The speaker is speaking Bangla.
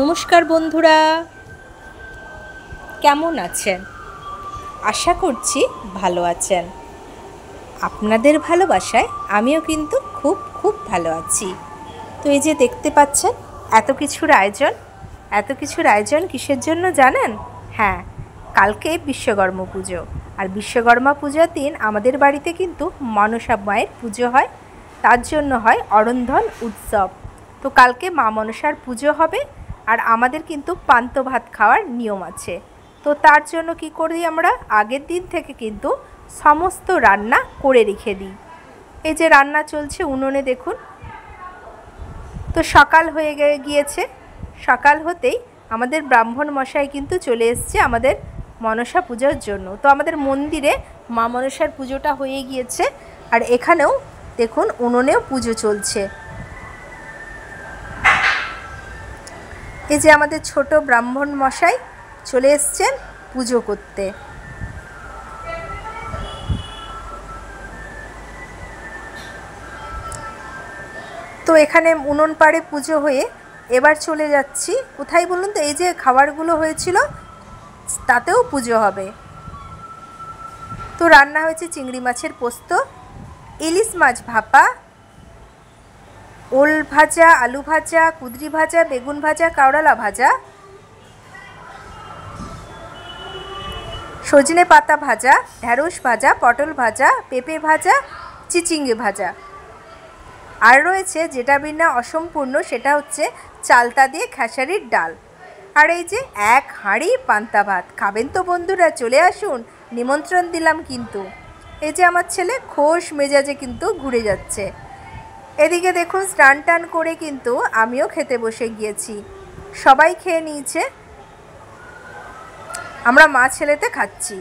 নমস্কার বন্ধুরা, কেমন আছেন? আশা করছি ভালো আছেন। আপনাদের ভালোবাসায় আমিও কিন্তু খুব ভালো আছি। তো এই যে দেখতে পাচ্ছেন এত কিছুর আয়োজন কিসের জন্য জানেন? হ্যাঁ, কালকে বিশ্বকর্মা পুজো। আর বিশ্বকর্মা পূজার দিন আমাদের বাড়িতে কিন্তু মনসা মায়ের পুজো হয়, তার জন্য হয় অরন্ধন উৎসব। তো কালকে মা মনসার পুজো হবে, আর আমাদের কিন্তু পান্তা ভাত খাওয়ার নিয়ম আছে। তো তার জন্য কি করি, আমরা আগের দিন থেকে কিন্তু সমস্ত রান্না করে রেখে দিই। এই যে রান্না চলছে উনুনে দেখুন। তো সকাল হয়ে গিয়েছে, সকাল হতেই আমাদের ব্রাহ্মণ মশাই কিন্তু চলে এসছে আমাদের মনসা পূজার জন্য। তো আমাদের মন্দিরে মা মনসার পুজোটা হয়ে গিয়েছে, আর এখানেও দেখুন উনুনেও পুজো চলছে। এই যে আমাদের ছোট ব্রাহ্মণ মশাই চলে এসছেন পুজো করতে। তো এখানে উনুন পাড়ে পুজো হয়ে এবার চলে যাচ্ছি কোথায় বলুন তো? এই যে খাবারগুলো হয়েছিল তাতেও পুজো হবে। তো রান্না হয়েছে চিংড়ি মাছের পোস্ত, ইলিশ মাছ ভাপা, ওল ভাজা, আলু ভাজা, কুঁদরি ভাজা, বেগুন ভাজা, কাওড়ালা ভাজা, সজনে পাতা ভাজা, ঢ্যাঁড়স ভাজা, পটল ভাজা, পেঁপে ভাজা, চিচিঙ্গে ভাজা। আর রয়েছে যেটা বিনা অসম্পূর্ণ, সেটা হচ্ছে চালতা দিয়ে খেসারির ডাল। আর এই যে এক হাঁড়ি পান্তা ভাত। খাবেন তো বন্ধুরা? চলে আসুন, নিমন্ত্রণ দিলাম কিন্তু। এই যে আমার ছেলে খোশ মেজাজে কিন্তু ঘুরে যাচ্ছে। এদিকে দেখুন স্নান টান করে কিন্তু আমিও খেতে বসে গিয়েছি। সবাই খেয়ে নিয়েছে, আমরা মা ছেলেতে খাচ্ছি।